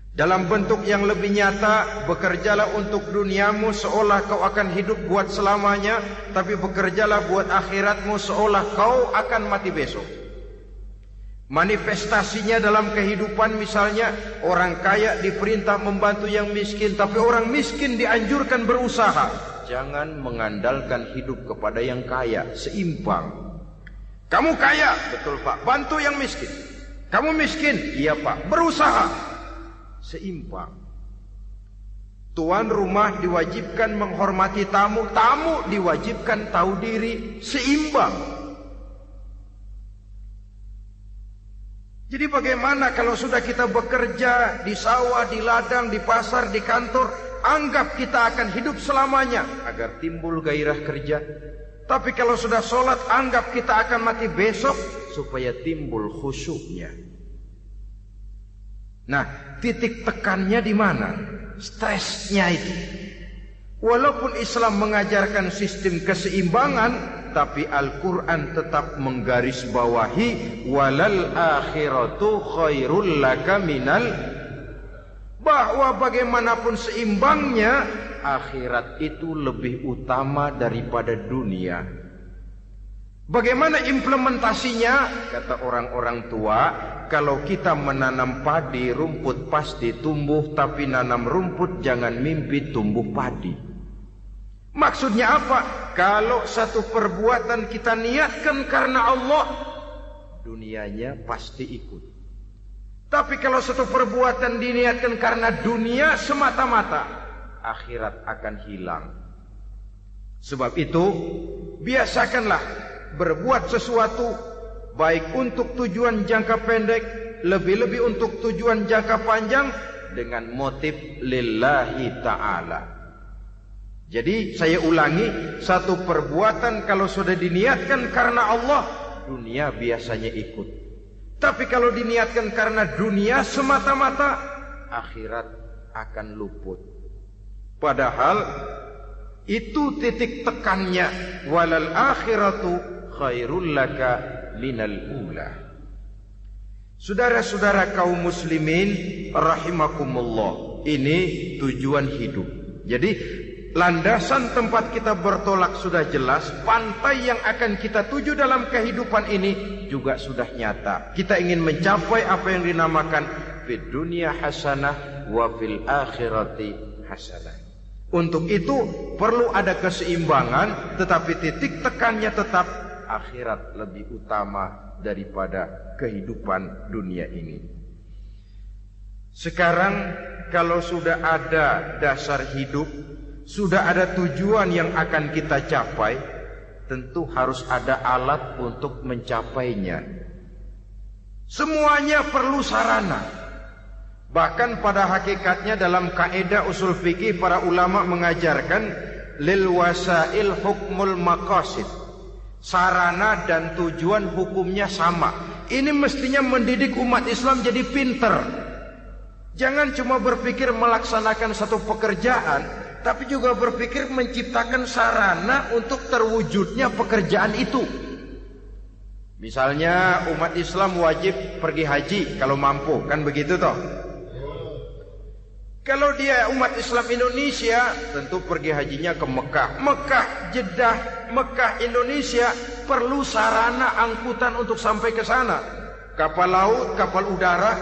Dalam bentuk yang lebih nyata, bekerjalah untuk duniamu seolah kau akan hidup buat selamanya, tapi bekerjalah buat akhiratmu seolah kau akan mati besok. Manifestasinya dalam kehidupan, misalnya orang kaya diperintah membantu yang miskin, tapi orang miskin dianjurkan berusaha. Jangan mengandalkan hidup kepada yang kaya, seimbang. Kamu kaya, betul Pak, bantu yang miskin. Kamu miskin, iya Pak, berusaha. Seimbang. Tuan rumah diwajibkan menghormati tamu, tamu diwajibkan tahu diri, seimbang. Jadi bagaimana kalau sudah kita bekerja di sawah, di ladang, di pasar, di kantor, anggap kita akan hidup selamanya agar timbul gairah kerja. Tapi kalau sudah sholat, anggap kita akan mati besok supaya timbul khusyuknya. Nah, titik tekannya di mana? Stresnya itu. Walaupun Islam mengajarkan sistem keseimbangan, tapi Al-Quran tetap menggarisbawahi walal akhiratu khairul laka minal, bahwa bagaimanapun seimbangnya, akhirat itu lebih utama daripada dunia. Bagaimana implementasinya? Kata orang-orang tua, kalau kita menanam padi, rumput pasti tumbuh, tapi nanam rumput jangan mimpi tumbuh padi. Maksudnya apa? Kalau satu perbuatan kita niatkan karena Allah, dunianya pasti ikut. Tapi kalau satu perbuatan diniatkan karena dunia semata-mata, akhirat akan hilang. Sebab itu, biasakanlah berbuat sesuatu, baik untuk tujuan jangka pendek, lebih-lebih untuk tujuan jangka panjang, dengan motif lillahi ta'ala. Jadi saya ulangi, satu perbuatan kalau sudah diniatkan karena Allah, dunia biasanya ikut. Tapi kalau diniatkan karena dunia semata-mata, akhirat akan luput. Padahal itu titik tekannya, walal akhiratu khairul laka minal ula. Saudara-saudara kaum muslimin rahimakumullah, ini tujuan hidup. Jadi landasan tempat kita bertolak sudah jelas, pantai yang akan kita tuju dalam kehidupan ini juga sudah nyata. Kita ingin mencapai apa yang dinamakan fid dunya hasanah wa fil akhirati hasanah. Untuk itu perlu ada keseimbangan, tetapi titik tekannya tetap akhirat lebih utama daripada kehidupan dunia ini. Sekarang kalau sudah ada dasar hidup, sudah ada tujuan yang akan kita capai, tentu harus ada alat untuk mencapainya. Semuanya perlu sarana. Bahkan pada hakikatnya dalam kaidah usul fikih para ulama mengajarkan lil wasail hukmul maqasid. Sarana dan tujuan hukumnya sama. Ini mestinya mendidik umat Islam jadi pinter. Jangan cuma berpikir melaksanakan satu pekerjaan, tapi juga berpikir menciptakan sarana untuk terwujudnya pekerjaan itu. Misalnya umat Islam wajib pergi haji kalau mampu, kan begitu toh? Kalau dia umat Islam Indonesia, tentu pergi hajinya ke Mekah. Mekah, Jeddah, Mekah, Indonesia perlu sarana angkutan untuk sampai ke sana. Kapal laut, kapal udara.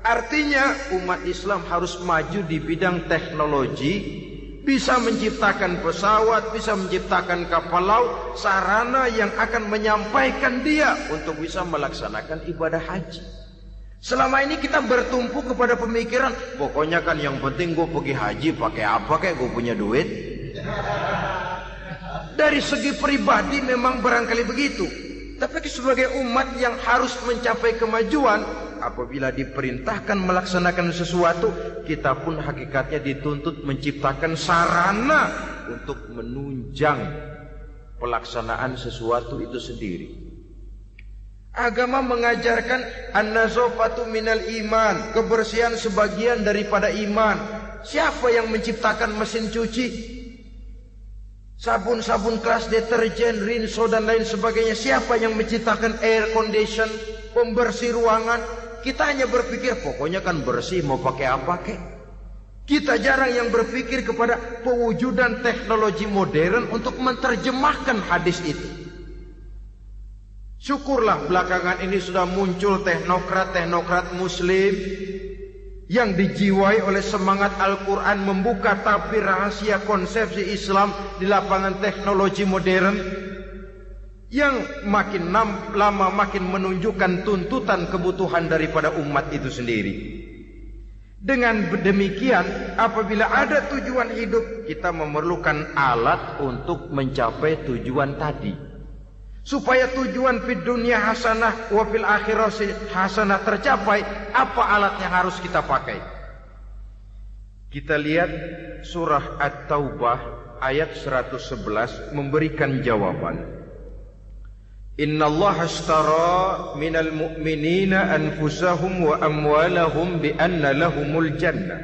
Artinya umat Islam harus maju di bidang teknologi, bisa menciptakan pesawat, bisa menciptakan kapal laut, sarana yang akan menyampaikan dia untuk bisa melaksanakan ibadah haji. Selama ini kita bertumpu kepada pemikiran, pokoknya kan yang penting gue pergi haji pakai apa kayak gue punya duit. Dari segi pribadi memang barangkali begitu. Tapi sebagai umat yang harus mencapai kemajuan, apabila diperintahkan melaksanakan sesuatu, kita pun hakikatnya dituntut menciptakan sarana untuk menunjang pelaksanaan sesuatu itu sendiri. Agama mengajarkan an-nazafatu minal iman, kebersihan sebagian daripada iman. Siapa yang menciptakan mesin cuci? Sabun-sabun kelas, deterjen, rinso dan lain sebagainya. Siapa yang menciptakan air condition, pembersih ruangan? Kita hanya berpikir pokoknya kan bersih, mau pakai apa kek. Kita jarang yang berpikir kepada pewujudan teknologi modern untuk menerjemahkan hadis itu. Syukurlah belakangan ini sudah muncul teknokrat muslim yang dijiwai oleh semangat Al-Quran membuka tabir rahasia konsepsi Islam di lapangan teknologi modern yang makin lama makin menunjukkan tuntutan kebutuhan daripada umat itu sendiri. Dengan demikian, apabila ada tujuan hidup, kita memerlukan alat untuk mencapai tujuan tadi. Supaya tujuan fid dunya hasanah wa fil akhirati hasanah tercapai, apa alat yang harus kita pakai? Kita lihat surah At-Taubah ayat 111 memberikan jawaban. Innallaha ashtara minal mu'minina anfusahum wa amwalahum bi anna lahumul jannah.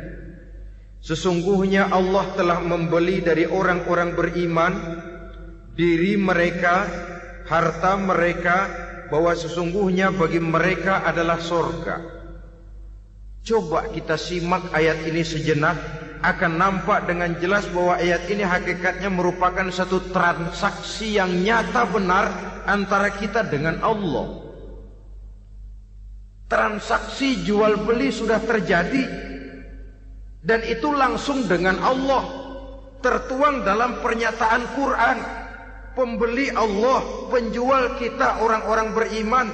Sesungguhnya Allah telah membeli dari orang-orang beriman diri mereka, harta mereka, bahwa sesungguhnya bagi mereka adalah surga. Coba kita simak ayat ini sejenak, akan nampak dengan jelas bahwa ayat ini hakikatnya merupakan satu transaksi yang nyata benar antara kita dengan Allah. Transaksi jual beli sudah terjadi, dan itu langsung dengan Allah, tertuang dalam pernyataan Quran. Pembeli Allah, penjual kita orang-orang beriman,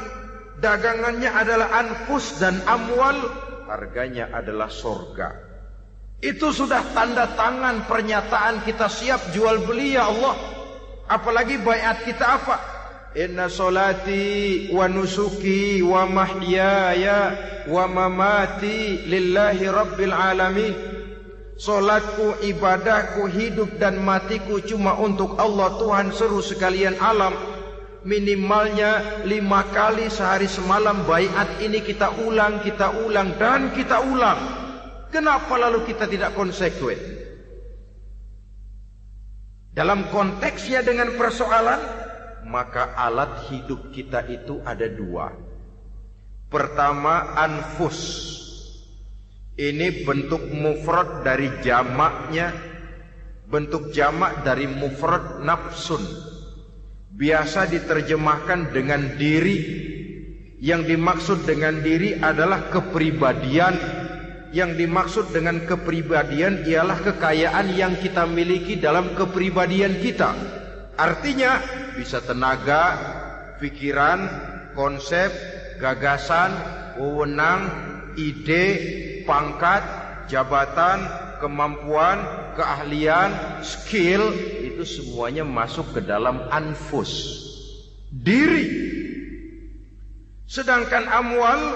dagangannya adalah anfus dan amwal, harganya adalah surga. Itu sudah tanda tangan pernyataan kita siap jual beli ya Allah. Apalagi baiat kita apa? Inna solati wa nusuki wa mahyaya wa mamati lillahi rabbil alamin. Solatku, ibadahku, hidup dan matiku cuma untuk Allah Tuhan seluruh sekalian alam. Minimalnya 5 kali sehari semalam baiat ini kita ulang dan kita ulang. Kenapa lalu kita tidak konsekuen? Dalam konteksnya dengan persoalan, maka alat hidup kita itu ada 2. Pertama, anfus. Ini bentuk mufrad dari jamaknya, bentuk jamak dari mufrad nafsun. Biasa diterjemahkan dengan diri. Yang dimaksud dengan diri adalah kepribadian. Yang dimaksud dengan kepribadian ialah kekayaan yang kita miliki dalam kepribadian kita. Artinya bisa tenaga, pikiran, konsep, gagasan, wewenang, ide, pangkat, jabatan, kemampuan, keahlian, skill, itu semuanya masuk ke dalam anfus, diri. Sedangkan amwal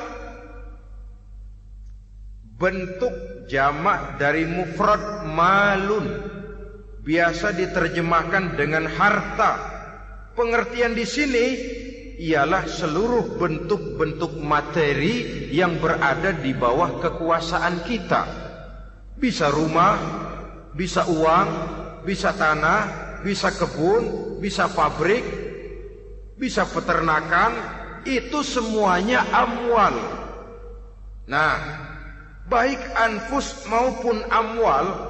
bentuk jamak dari mufrad malun, biasa diterjemahkan dengan harta. Pengertian di sini ialah seluruh bentuk-bentuk materi yang berada di bawah kekuasaan kita. Bisa rumah, bisa uang, bisa tanah, bisa kebun, bisa pabrik, bisa peternakan, itu semuanya amwal. Nah, baik anfus maupun amwal,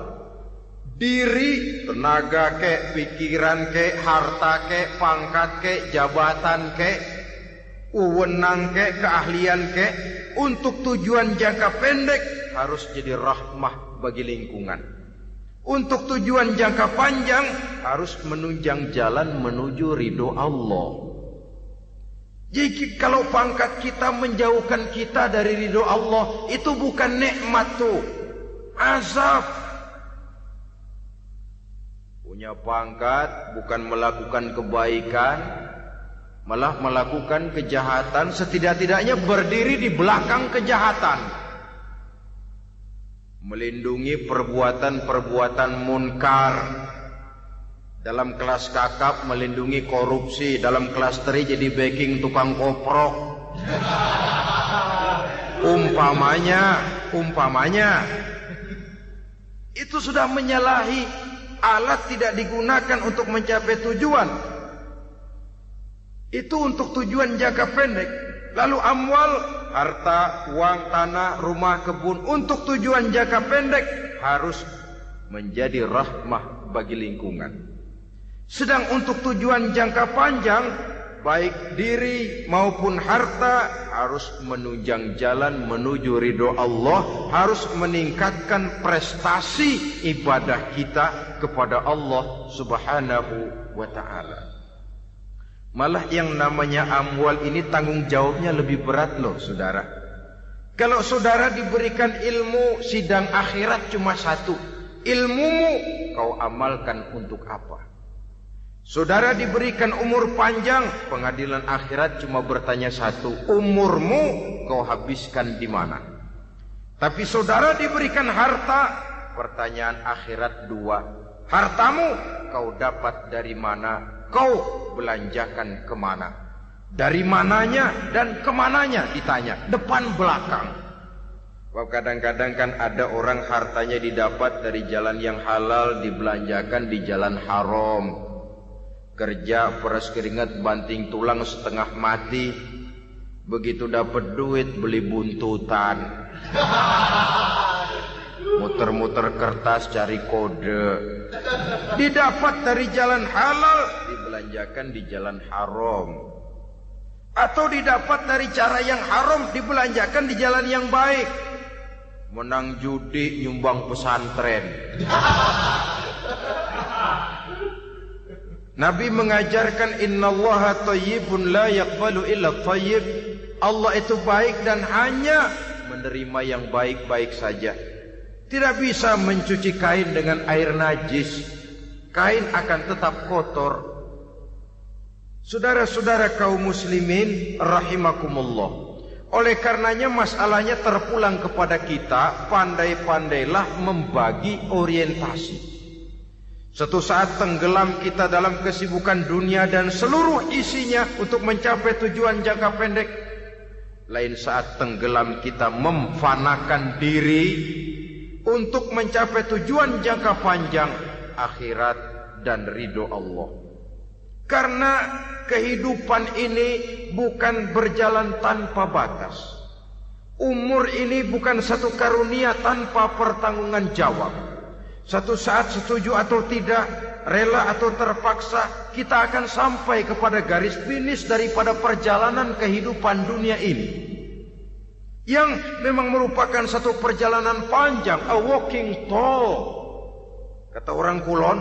diri, tenaga kek, pikiran kek, harta kek, pangkat kek, jabatan kek, wewenang kek, keahlian kek, untuk tujuan jangka pendek harus jadi rahmah bagi lingkungan. Untuk tujuan jangka panjang harus menunjang jalan menuju ridho Allah. Jadi kalau pangkat kita menjauhkan kita dari ridho Allah, itu bukan nikmat tuh, azab. Punya pangkat bukan melakukan kebaikan, malah melakukan kejahatan, setidak-tidaknya berdiri di belakang kejahatan. Melindungi perbuatan-perbuatan munkar. Dalam kelas kakap melindungi korupsi, dalam kelas teri jadi backing tukang koprok. Umpamanya itu sudah menyalahi. Alat tidak digunakan untuk mencapai tujuan. Itu untuk tujuan jangka pendek. Lalu amwal, harta, uang, tanah, rumah, kebun untuk tujuan jangka pendek harus menjadi rahmah bagi lingkungan. Sedang untuk tujuan jangka panjang, baik diri maupun harta harus menunjang jalan menuju ridho Allah, harus meningkatkan prestasi ibadah kita kepada Allah Subhanahu wa ta'ala. Malah yang namanya amwal ini tanggung jawabnya lebih berat loh saudara. Kalau saudara diberikan ilmu, sidang akhirat cuma satu. Ilmumu kau amalkan untuk apa? Saudara diberikan umur panjang, pengadilan akhirat cuma bertanya satu. Umurmu kau habiskan di mana? Tapi saudara diberikan harta, pertanyaan akhirat dua. Hartamu kau dapat dari mana? Kau belanjakan kemana? Dari mananya dan kemananya ditanya, depan belakang. Kadang-kadang kan ada orang hartanya didapat dari jalan yang halal, dibelanjakan di jalan haram. Kerja peras keringat banting tulang setengah mati, begitu dapat duit beli buntutan. Muter-muter kertas cari kode. Didapat dari jalan halal, dibelanjakan di jalan haram. Atau didapat dari cara yang haram, dibelanjakan di jalan yang baik. Menang judi, nyumbang pesantren. Nabi mengajarkan innallaha thayyibun la yaqbalu illa thayyib. Allah itu baik dan hanya menerima yang baik-baik saja. Tidak bisa mencuci kain dengan air najis. Kain akan tetap kotor. Saudara-saudara kaum muslimin rahimakumullah. Oleh karenanya masalahnya terpulang kepada kita, pandai-pandailah membagi orientasi. Suatu saat tenggelam kita dalam kesibukan dunia dan seluruh isinya untuk mencapai tujuan jangka pendek. Lain saat tenggelam kita memfanakan diri untuk mencapai tujuan jangka panjang, akhirat dan ridho Allah. Karena kehidupan ini bukan berjalan tanpa batas. Umur ini bukan satu karunia tanpa pertanggungan jawab. Satu saat setuju atau tidak, rela atau terpaksa, kita akan sampai kepada garis finish daripada perjalanan kehidupan dunia ini. Yang memang merupakan satu perjalanan panjang, a walking tall. Kata orang Kulon,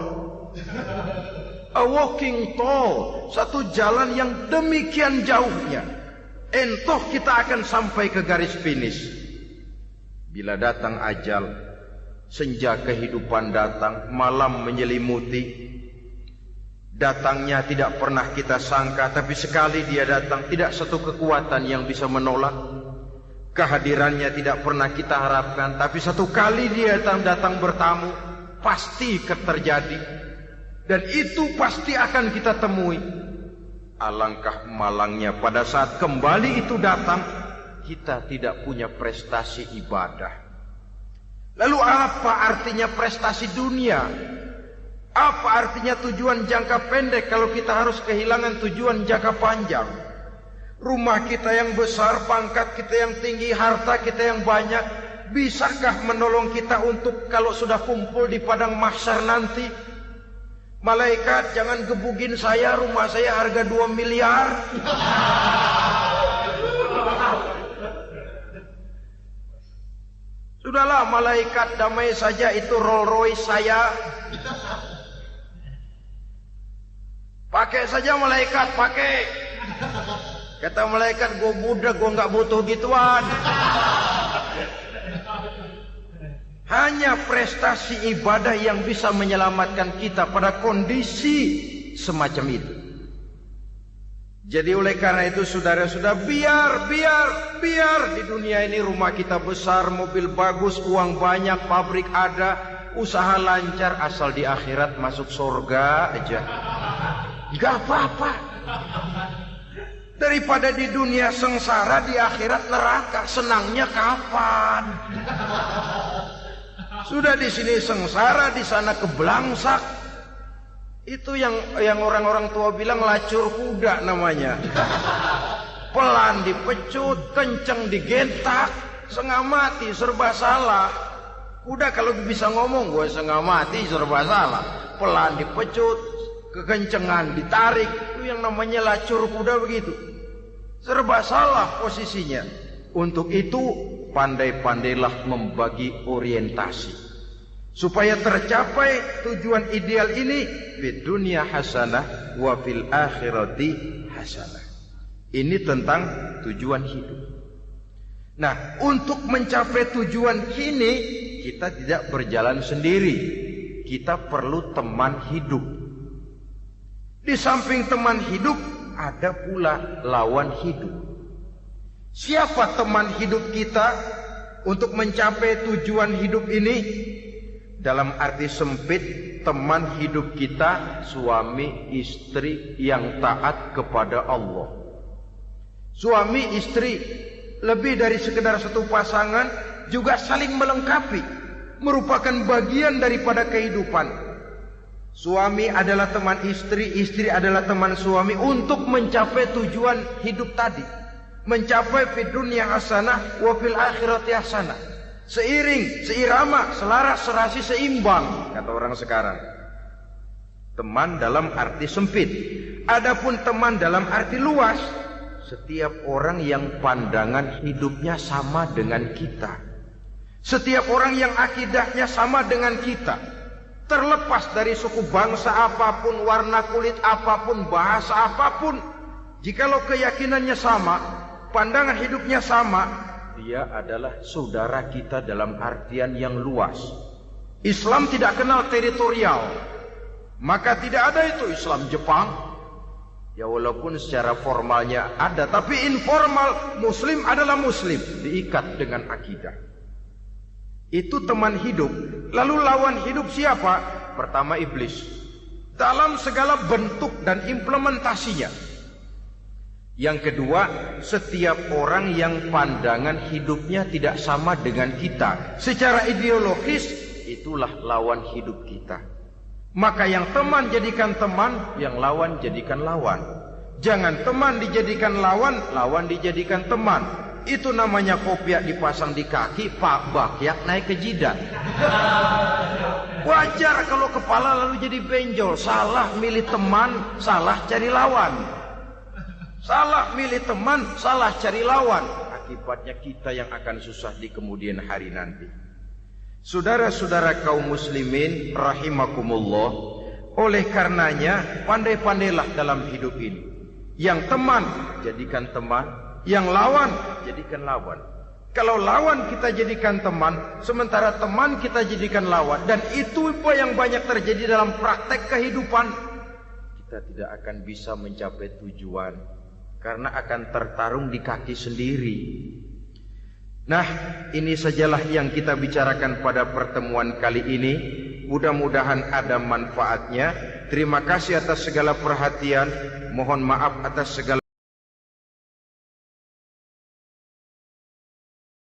a walking tall, satu jalan yang demikian jauhnya. Entoh kita akan sampai ke garis finish. Bila datang ajal, senja kehidupan datang, malam menyelimuti. Datangnya tidak pernah kita sangka, tapi sekali dia datang, tidak satu kekuatan yang bisa menolak. Kehadirannya tidak pernah kita harapkan, tapi satu kali dia datang bertamu, pasti terjadi. Dan itu pasti akan kita temui. Alangkah malangnya pada saat kembali itu datang, kita tidak punya prestasi ibadah. Lalu apa artinya prestasi dunia? Apa artinya tujuan jangka pendek kalau kita harus kehilangan tujuan jangka panjang? Rumah kita yang besar, pangkat kita yang tinggi, harta kita yang banyak, bisakah menolong kita untuk kalau sudah kumpul di padang mahsyar nanti? Malaikat, jangan gebugin saya, rumah saya harga 2 miliar. Sudahlah malaikat, damai saja, itu Rolls Royce saya. Pakai saja malaikat, pakai. Kata malaikat, gue budak, gue gak butuh gituan. Hanya prestasi ibadah yang bisa menyelamatkan kita pada kondisi semacam itu. Jadi oleh karena itu saudara-saudara, biar di dunia ini rumah kita besar, mobil bagus, uang banyak, pabrik ada, usaha lancar, asal di akhirat masuk surga aja. Gak apa-apa. Daripada di dunia sengsara, di akhirat neraka, senangnya kapan? Sudah di sini sengsara, di sana kebelangsak. Itu yang orang-orang tua bilang lacur kuda namanya. pelan dipecut, kenceng digentak, setengah mati, serba salah. Kuda kalau bisa ngomong, gue setengah mati, serba salah. Pelan dipecut, kekencengan ditarik, itu yang namanya lacur kuda begitu. Serba salah posisinya. Untuk itu pandai-pandailah membagi orientasi supaya tercapai tujuan ideal ini, fid dunya hasanah wa fil akhirati hasanah. Ini tentang tujuan hidup. Nah, untuk mencapai tujuan ini kita tidak berjalan sendiri. Kita perlu teman hidup. Di samping teman hidup ada pula lawan hidup. Siapa teman hidup kita untuk mencapai tujuan hidup ini? Dalam arti sempit, teman hidup kita suami istri yang taat kepada Allah. Suami istri lebih dari sekedar satu pasangan, juga saling melengkapi, merupakan bagian daripada kehidupan. Suami adalah teman istri, istri adalah teman suami untuk mencapai tujuan hidup tadi. Mencapai fid dunya hasanah wa fil akhirati hasanah. Seiring, seirama, selaras, serasi, seimbang, kata orang sekarang. Teman dalam arti sempit. Adapun teman dalam arti luas, setiap orang yang pandangan hidupnya sama dengan kita. Setiap orang yang akidahnya sama dengan kita. Terlepas dari suku bangsa apapun, warna kulit apapun, bahasa apapun, jikalau keyakinannya sama, pandangan hidupnya sama, dia adalah saudara kita dalam artian yang luas. Islam tidak kenal teritorial. Maka tidak ada itu Islam Jepang. Ya walaupun secara formalnya ada, tapi informal Muslim adalah Muslim, diikat dengan akidah. Itu teman hidup. Lalu lawan hidup siapa? Pertama iblis. Dalam segala bentuk dan implementasinya. Yang kedua, setiap orang yang pandangan hidupnya tidak sama dengan kita secara ideologis, itulah lawan hidup kita. Maka yang teman jadikan teman, yang lawan jadikan lawan. Jangan teman dijadikan lawan, lawan dijadikan teman. Itu namanya kopiah dipasang di kaki, pak bakyak naik ke jidat. Wajar kalau kepala lalu jadi benjol. Salah milih teman, salah cari lawan. Salah milih teman, salah cari lawan. Akibatnya kita yang akan susah di kemudian hari nanti. Saudara-saudara kaum muslimin rahimakumullah, oleh karenanya pandai-pandailah dalam hidup ini. Yang teman jadikan teman, yang lawan jadikan lawan. Kalau lawan kita jadikan teman, sementara teman kita jadikan lawan, dan itu yang banyak terjadi dalam praktek kehidupan, kita tidak akan bisa mencapai tujuan. Karena akan tertarung di kaki sendiri. Nah, ini sajalah yang kita bicarakan pada pertemuan kali ini. Mudah-mudahan ada manfaatnya. Terima kasih atas segala perhatian. Mohon maaf atas segala